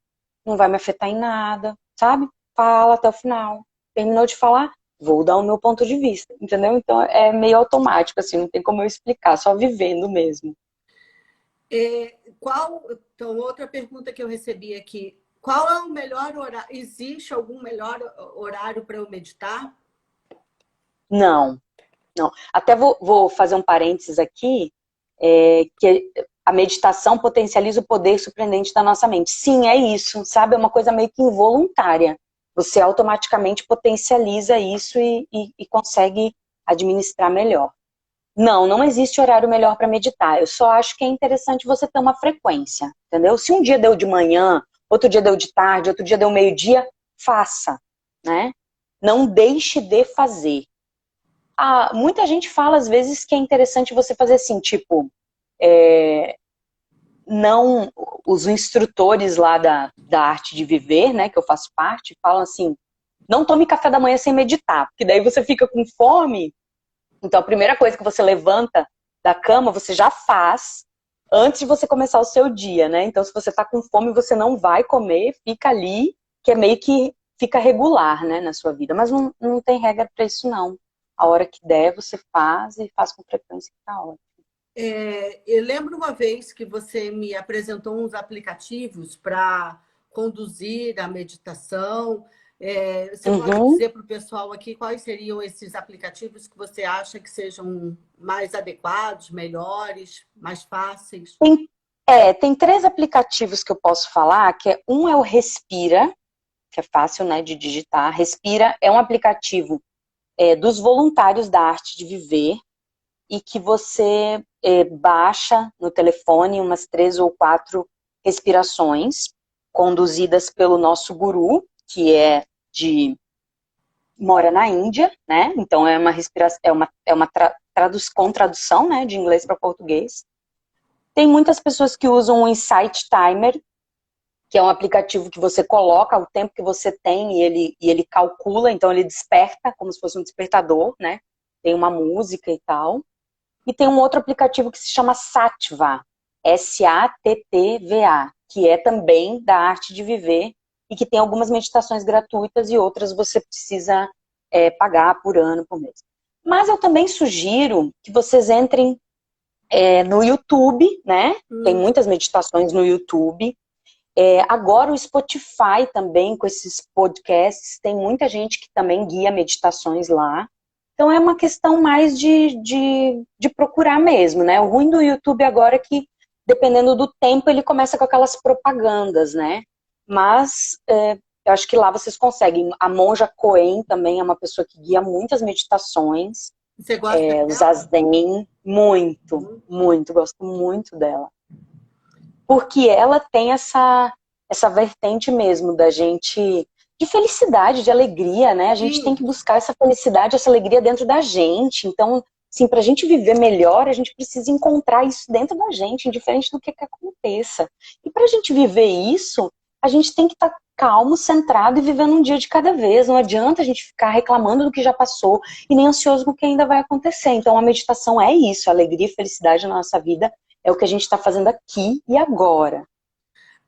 não vai me afetar em nada, sabe? Fala até o final. Terminou de falar, vou dar o meu ponto de vista, entendeu? Então é meio automático, assim, não tem como eu explicar, só vivendo mesmo. Então, outra pergunta que eu recebi aqui, qual é o melhor horário? Existe algum melhor horário para eu meditar? Não. Até vou fazer um parênteses aqui, que a meditação potencializa o poder surpreendente da nossa mente. Sim, é isso, sabe? É uma coisa meio que involuntária. Você automaticamente potencializa isso e consegue administrar melhor. Não existe horário melhor para meditar. Eu só acho que é interessante você ter uma frequência, entendeu? Se um dia deu de manhã, outro dia deu de tarde, outro dia deu meio-dia, faça, né? Não deixe de fazer. Muita gente fala, às vezes, que é interessante você fazer assim, tipo, não, os instrutores lá da Arte de Viver, né, que eu faço parte, falam assim, não tome café da manhã sem meditar, porque daí você fica com fome. Então a primeira coisa que você levanta da cama, você já faz antes de você começar o seu dia, né? Então se você tá com fome, você não vai comer, fica ali, que é meio que fica regular, né, na sua vida. Mas não tem regra para isso, não. A hora que der, você faz e faz com frequência que tá ótimo. Eu lembro uma vez que você me apresentou uns aplicativos para conduzir a meditação. Você pode Uhum. dizer para o pessoal aqui quais seriam esses aplicativos que você acha que sejam mais adequados, melhores, mais fáceis? Tem 3 aplicativos que eu posso falar, um é o Respira, que é fácil, né, de digitar. Respira é um aplicativo dos voluntários da Arte de Viver e que você baixa no telefone umas 3 ou 4 respirações conduzidas pelo nosso guru, que mora na Índia, né? Então é uma respiração, com tradução, né, de inglês para português. Tem muitas pessoas que usam o Insight Timer, que é um aplicativo que você coloca o tempo que você tem e ele calcula, então ele desperta como se fosse um despertador, né? Tem uma música e tal. E tem um outro aplicativo que se chama Sattva, Sattva, que é também da Arte de Viver e que tem algumas meditações gratuitas e outras você precisa pagar por ano, por mês. Mas eu também sugiro que vocês entrem no YouTube, né? Tem muitas meditações no YouTube. Agora o Spotify também, com esses podcasts, tem muita gente que também guia meditações lá. Então é uma questão mais de procurar mesmo, né? O ruim do YouTube agora é que, dependendo do tempo, ele começa com aquelas propagandas, né? Mas eu acho que lá vocês conseguem. A Monja Coen também é uma pessoa que guia muitas meditações. Você gosta O dela? Zazen, muito, gosto muito dela. Porque ela tem essa vertente mesmo da gente, de felicidade, de alegria, né? A gente tem que buscar essa felicidade, essa alegria dentro da gente. Então, assim, pra gente viver melhor, a gente precisa encontrar isso dentro da gente, indiferente do que aconteça. E pra gente viver isso, a gente tem que estar calmo, centrado e vivendo um dia de cada vez. Não adianta a gente ficar reclamando do que já passou e nem ansioso com o que ainda vai acontecer. Então, a meditação é isso, a alegria e felicidade na nossa vida é o que a gente está fazendo aqui e agora.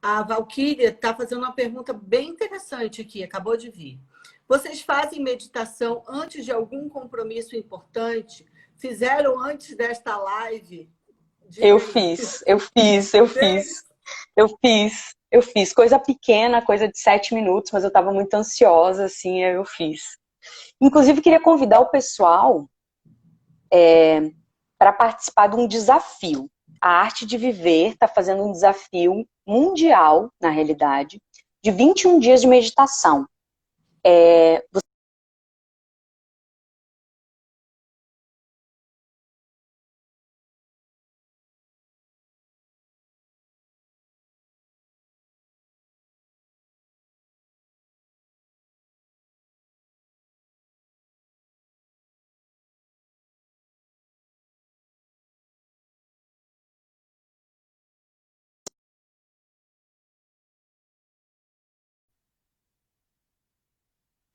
A Valquíria está fazendo uma pergunta bem interessante aqui, acabou de vir. Vocês fazem meditação antes de algum compromisso importante? Fizeram antes desta live? Eu fiz. Coisa pequena, coisa de 7 minutos, mas eu estava muito ansiosa, assim, eu fiz. Inclusive, queria convidar o pessoal para participar de um desafio. A Arte de Viver está fazendo um desafio mundial, na realidade, de 21 dias de meditação.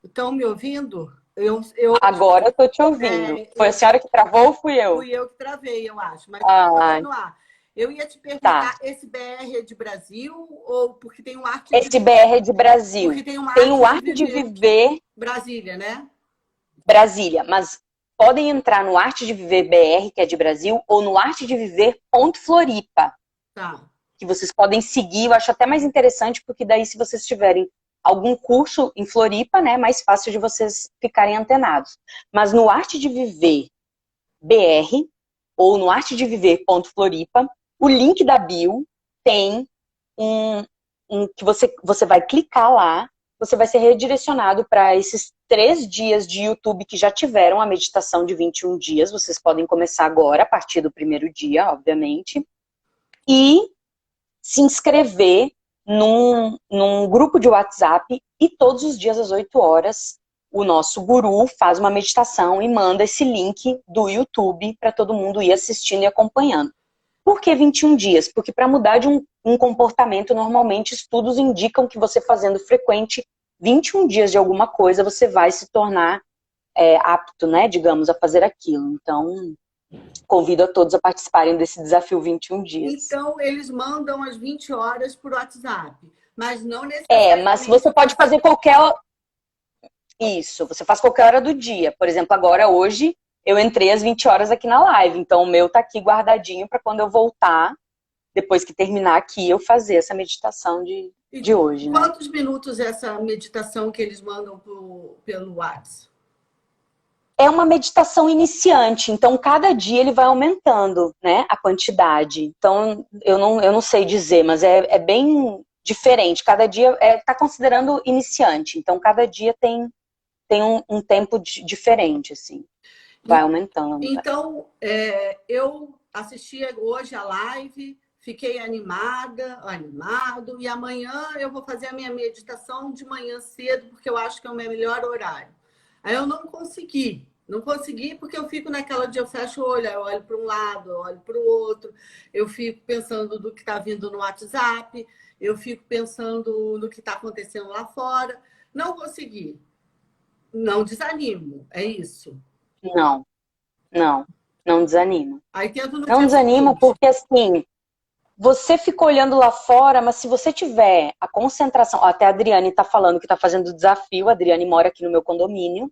Estão me ouvindo? Agora eu estou te ouvindo. Foi a senhora que travou ou fui eu? Fui eu que travei, eu acho. Mas vou continuar. Eu ia te perguntar, esse BR é de Brasil ou porque tem um arte Esse BR é de Brasil. Porque tem o Arte de Viver Brasília, né? Brasília, mas podem entrar no Arte de Viver BR, que é de Brasil, ou no Arte de Viver Floripa. Tá. Que vocês podem seguir, eu acho até mais interessante, porque daí se vocês tiverem algum curso em Floripa, né, mais fácil de vocês ficarem antenados. Mas no Arte de Viver BR, ou no Arte de Viver Floripa, o link da bio tem que você vai clicar lá, você vai ser redirecionado para esses 3 dias de YouTube que já tiveram a meditação de 21 dias. Vocês podem começar agora, a partir do primeiro dia, obviamente. E se inscrever num grupo de WhatsApp e todos os dias às 8 horas o nosso guru faz uma meditação e manda esse link do YouTube para todo mundo ir assistindo e acompanhando. Por que 21 dias? Porque para mudar de um comportamento, normalmente estudos indicam que você fazendo frequente 21 dias de alguma coisa, você vai se tornar apto, né, digamos, a fazer aquilo. Então, convido a todos a participarem desse desafio 21 dias. Então, eles mandam às 20 horas por WhatsApp, mas não Mas necessariamente você pode fazer qualquer... Isso, você faz qualquer hora do dia. Por exemplo, agora, hoje, eu entrei às 20 horas aqui na live, então o meu tá aqui guardadinho para quando eu voltar, depois que terminar aqui, eu fazer essa meditação de hoje, né? Quantos minutos é essa meditação que eles mandam pelo WhatsApp? É uma meditação iniciante, então cada dia ele vai aumentando, né, a quantidade. Então, eu não sei dizer, mas é bem diferente. Cada dia está considerando iniciante, então cada dia tem um tempo diferente, assim. Vai aumentando. Então, eu assisti hoje a live, fiquei animado, e amanhã eu vou fazer a minha meditação de manhã cedo, porque eu acho que é o meu melhor horário. Aí eu não consegui porque eu fico naquela de eu fecho o olho, eu olho para um lado, eu olho para o outro, eu fico pensando no que está vindo no WhatsApp, eu fico pensando no que está acontecendo lá fora. Não consegui. Não desanimo, é isso. Não desanima. Aí tento no Não dia desanima seguinte. porque, assim, você fica olhando lá fora, mas se você tiver a concentração... Até a Adriane está falando que está fazendo o desafio, a Adriane mora aqui no meu condomínio,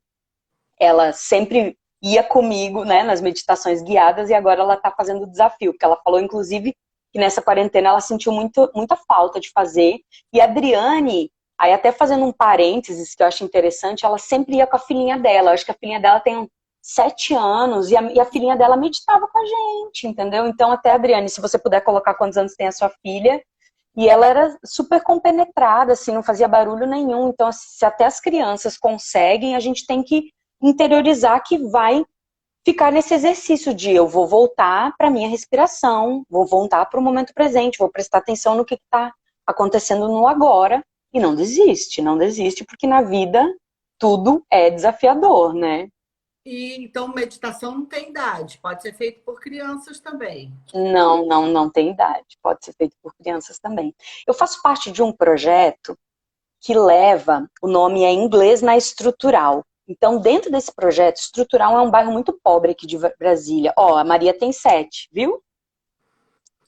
ela sempre ia comigo, né, nas meditações guiadas, e agora ela está fazendo o desafio, porque ela falou, inclusive, que nessa quarentena ela sentiu muita falta de fazer, e a Adriane, aí até fazendo um parênteses que eu acho interessante, ela sempre ia com a filhinha dela, eu acho que a filhinha dela tem 7 anos, e a filhinha dela meditava com a gente, entendeu? Então até, Adriane, se você puder colocar quantos anos tem a sua filha, e ela era super compenetrada, assim, não fazia barulho nenhum, então se até as crianças conseguem, a gente tem que interiorizar que vai ficar nesse exercício de eu vou voltar para minha respiração, vou voltar para o momento presente, vou prestar atenção no que está acontecendo no agora e não desiste, porque na vida tudo é desafiador, né? E então meditação não tem idade, pode ser feito por crianças também. Não tem idade, pode ser feito por crianças também. Eu faço parte de um projeto que leva, o nome é Inglês na Estrutural. Então, dentro desse projeto, Estrutural é um bairro muito pobre aqui de Brasília. Ó, a Maria tem 7, viu?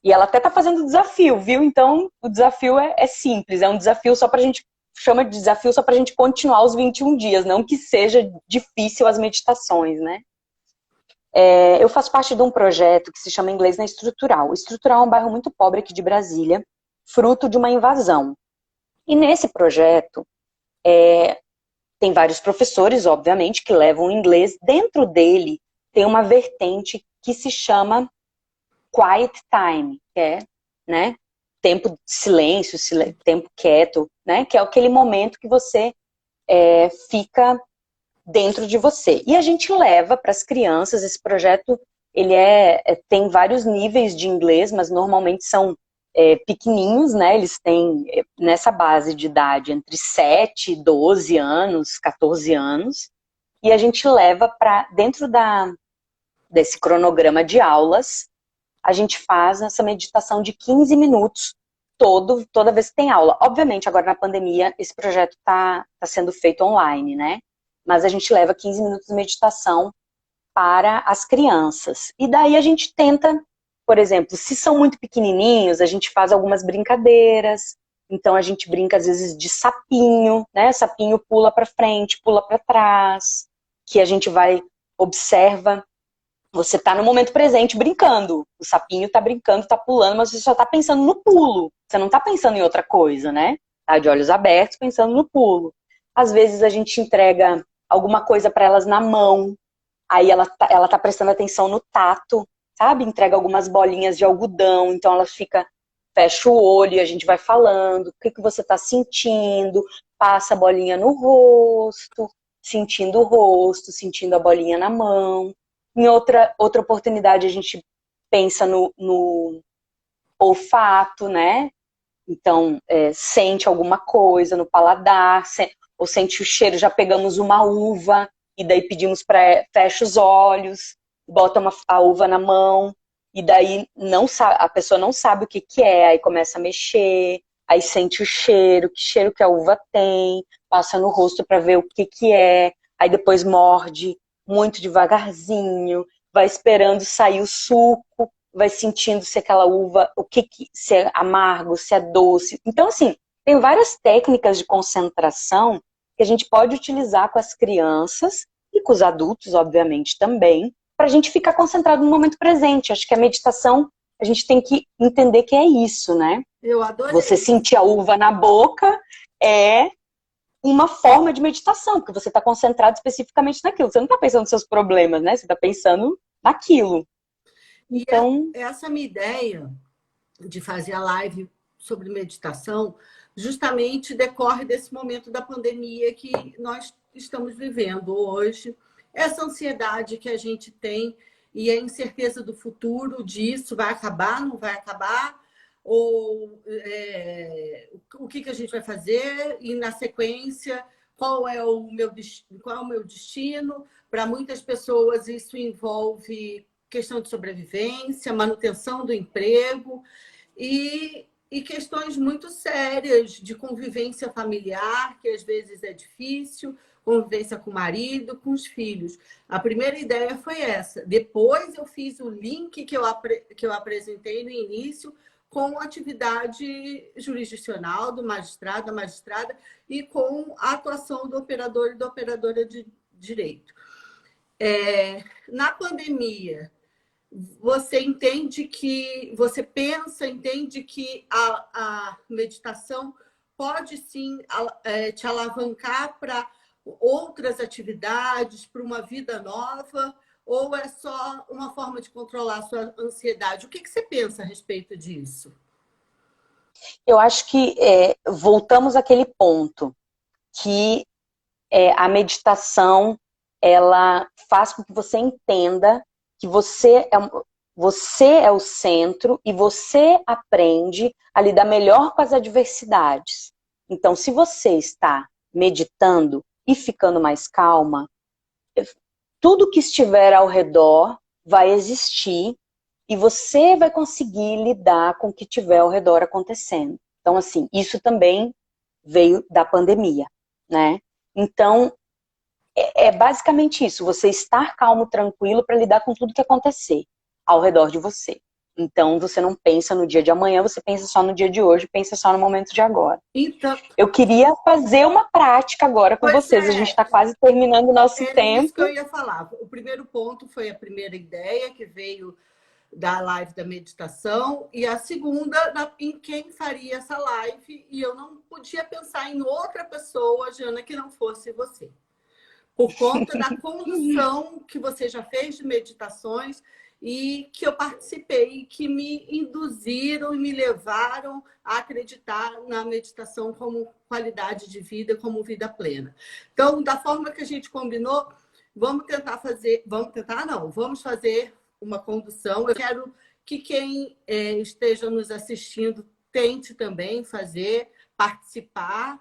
E ela até tá fazendo desafio, viu? Então, o desafio é simples, é um desafio só pra gente, chama de desafio só pra gente continuar os 21 dias, não que seja difícil as meditações, né? Eu faço parte de um projeto que se chama Inglês na Estrutural. Estrutural é um bairro muito pobre aqui de Brasília, fruto de uma invasão. E nesse projeto, tem vários professores, obviamente, que levam inglês. Dentro dele, tem uma vertente que se chama Quiet Time, que é, né, tempo de silêncio, tempo quieto, né, que é aquele momento que você fica dentro de você. E a gente leva para as crianças, esse projeto, ele tem vários níveis de inglês, mas normalmente são pequenininhos, né? Eles têm nessa base de idade entre 7, 12 anos, 14 anos, e a gente leva para dentro desse cronograma de aulas, a gente faz essa meditação de 15 minutos toda vez que tem aula. Obviamente, agora na pandemia, esse projeto está sendo feito online, né? Mas a gente leva 15 minutos de meditação para as crianças. E daí a gente tenta, por exemplo, se são muito pequenininhos, a gente faz algumas brincadeiras. Então a gente brinca às vezes de sapinho, né? Sapinho pula para frente, pula para trás, que a gente vai observa. Você tá no momento presente brincando. O sapinho tá brincando, tá pulando, mas você só tá pensando no pulo. Você não tá pensando em outra coisa, né? Tá de olhos abertos, pensando no pulo. Às vezes a gente entrega alguma coisa para elas na mão. Aí ela tá prestando atenção no tato, sabe? Entrega algumas bolinhas de algodão, então ela fecha o olho e a gente vai falando, o que você tá sentindo, passa a bolinha no rosto, sentindo o rosto, sentindo a bolinha na mão. Em outra oportunidade a gente pensa no olfato, né? Então, sente alguma coisa no paladar, ou sente o cheiro, já pegamos uma uva, e daí pedimos para fecha os olhos, bota a uva na mão. e daí a pessoa não sabe o que que é, aí começa a mexer, aí sente o cheiro que a uva tem, passa no rosto para ver o que que é, aí depois morde muito devagarzinho, vai esperando sair o suco, vai sentindo se aquela uva, se é amargo, se é doce. Então, assim, tem várias técnicas de concentração que a gente pode utilizar com as crianças e com os adultos, obviamente, também, para a gente ficar concentrado no momento presente. Acho que a meditação, a gente tem que entender que é isso, né? Eu Você adorei. sentir a uva na boca é uma forma de meditação, porque você está concentrado especificamente naquilo. Você não está pensando nos seus problemas, né? Você está pensando naquilo. E Então, essa minha ideia de fazer a live sobre meditação justamente decorre desse momento da pandemia que nós estamos vivendo hoje. Essa ansiedade que a gente tem e a incerteza do futuro disso vai acabar, não vai acabar, ou o que a gente vai fazer e na sequência qual é o meu destino. Para muitas pessoas isso envolve questão de sobrevivência, manutenção do emprego e questões muito sérias de convivência familiar, que às vezes é difícil, convivência com o marido, com os filhos. A primeira ideia foi essa. Depois eu fiz o link que eu apresentei no início com a atividade jurisdicional do magistrado, da magistrada, e com a atuação do operador e da operadora de direito. Na pandemia, entende que a meditação pode sim te alavancar para outras atividades, para uma vida nova, ou é só uma forma de controlar a sua ansiedade? O que você pensa a respeito disso? eu acho que voltamos àquele ponto que a meditação ela faz com que você entenda que você é o centro e você aprende a lidar melhor com as adversidades. Então, se você está meditando e ficando mais calma, tudo que estiver ao redor vai existir e você vai conseguir lidar com o que tiver ao redor acontecendo. Então, assim, isso também veio da pandemia, né? Então, é basicamente isso, você estar calmo, tranquilo para lidar com tudo que acontecer ao redor de você. Então, você não pensa no dia de amanhã, você pensa só no dia de hoje, pensa só no momento de agora. Então, Eu queria fazer uma prática agora com pois vocês, a gente é, está quase terminando o nosso era isso que eu tempo. ia falar. O primeiro ponto foi a primeira ideia que veio da live da meditação, e a segunda em quem faria essa live, e eu não podia pensar em outra pessoa, Jana, que não fosse você. Por conta da condução que você já fez de meditações e que eu participei, que me induziram e me levaram a acreditar na meditação como qualidade de vida, como vida plena. Então, da forma que a gente combinou, vamos fazer uma condução. Eu quero que quem esteja nos assistindo tente também fazer, participar,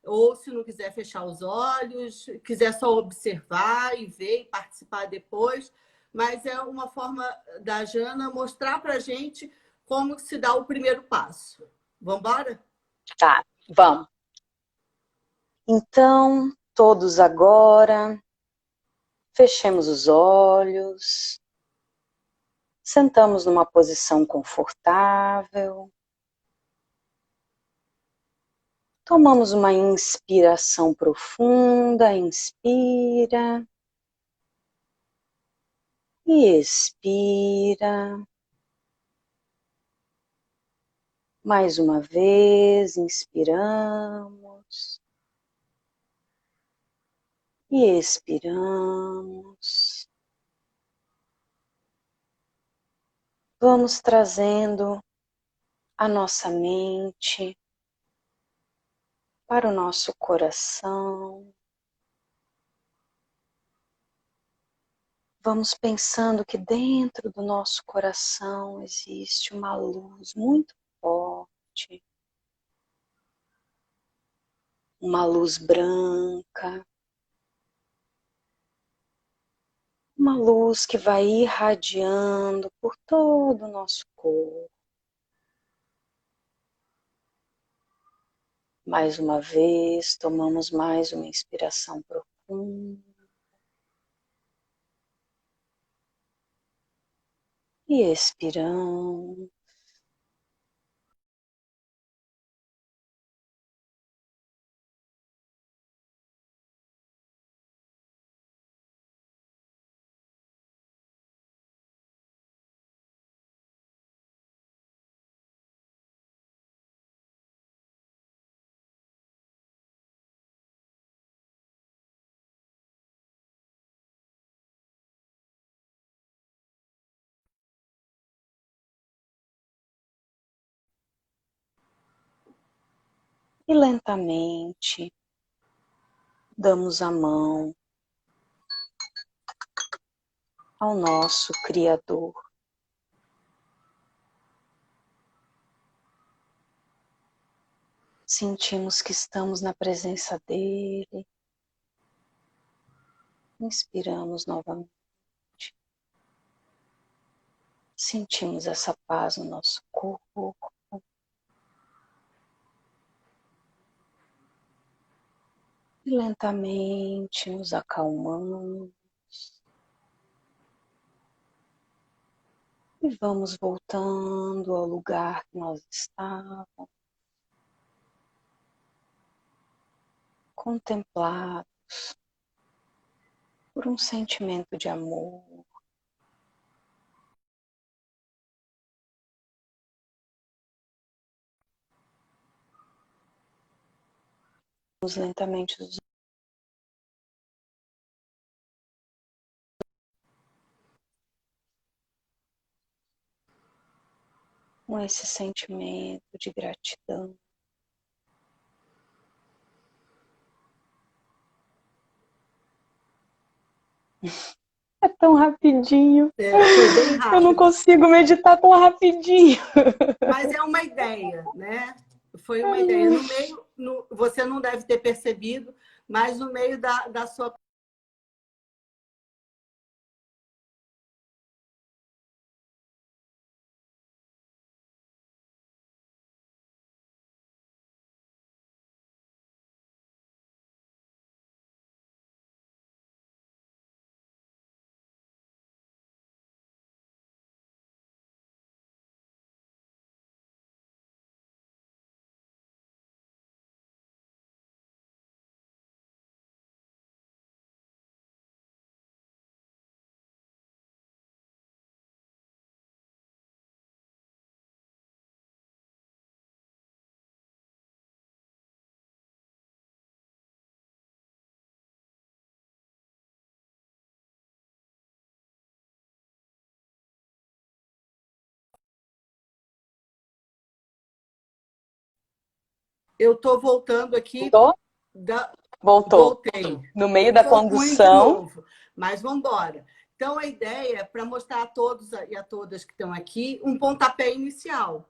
ou se não quiser fechar os olhos, quiser só observar e ver e participar depois, mas é uma forma da Jana mostrar para a gente como se dá o primeiro passo. Vamos embora? Tá, vamos. Então, todos agora, fechemos os olhos, sentamos numa posição confortável, tomamos uma inspiração profunda, inspira e expira. Mais uma vez, inspiramos e expiramos. Vamos trazendo a nossa mente para o nosso coração. Vamos pensando que dentro do nosso coração existe uma luz muito forte, uma luz branca, Uma luz que vai irradiando por todo o nosso corpo. Mais uma vez, tomamos mais uma inspiração profunda. E expiramos. E lentamente damos a mão ao nosso Criador. Sentimos que estamos na presença dele. Inspiramos novamente. Sentimos essa paz no nosso corpo. E lentamente nos acalmamos. E vamos voltando ao lugar que nós estávamos. Contemplados por um sentimento de amor. Vamos lentamente com esse sentimento de gratidão. É tão rapidinho. Foi bem rápido. Eu não consigo meditar tão rapidinho. Mas é uma ideia, né? Foi uma ideia. No meio, você não deve ter percebido, mas no meio da sua... Eu estou voltando aqui. Voltou? Voltou. Voltei. No meio da condução. Novo, mas vamos embora. Então, a ideia é para mostrar a todos e a todas que estão aqui um pontapé inicial,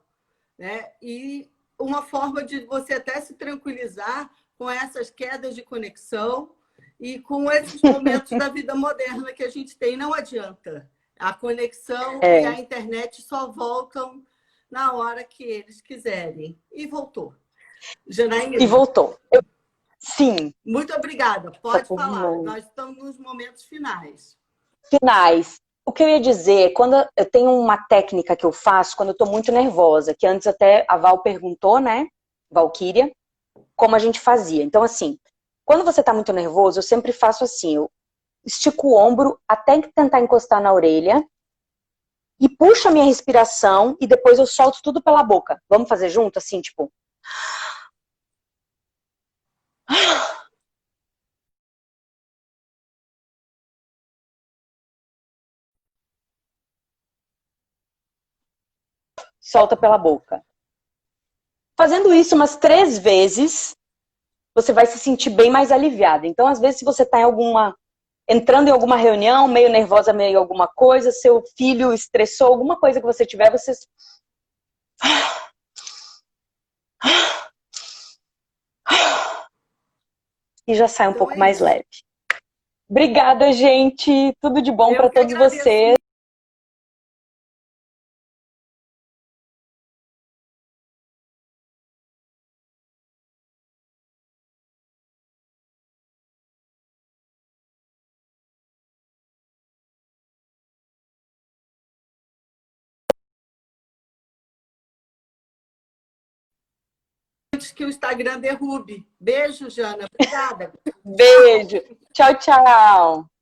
né? E uma forma de você até se tranquilizar com essas quedas de conexão e com esses momentos da vida moderna que a gente tem. Não adianta. A conexão e a internet só voltam na hora que eles quiserem. E voltou. Janaína. E voltou. Sim. Muito obrigada. Pode falar. Nós estamos nos momentos finais. Finais. O que eu ia dizer, quando eu tenho uma técnica que eu faço quando eu estou muito nervosa, que antes até a Val perguntou, né, Valquíria, como a gente fazia. Então, assim, quando você está muito nervoso, eu sempre faço assim, eu estico o ombro até tentar encostar na orelha e puxo a minha respiração e depois eu solto tudo pela boca. Vamos fazer junto, assim, tipo... Solta pela boca. Fazendo isso umas 3 vezes, você vai se sentir bem mais aliviada. Então, às vezes, se você está entrando em alguma reunião, meio nervosa, meio alguma coisa, seu filho estressou, alguma coisa que você tiver, você... E já sai um pouco mais leve. Obrigada, gente. Tudo de bom para Eu que todos agradeço. vocês. Antes que o Instagram derrube. Beijo, Jana. Obrigada. Tchau. Beijo. Tchau, tchau.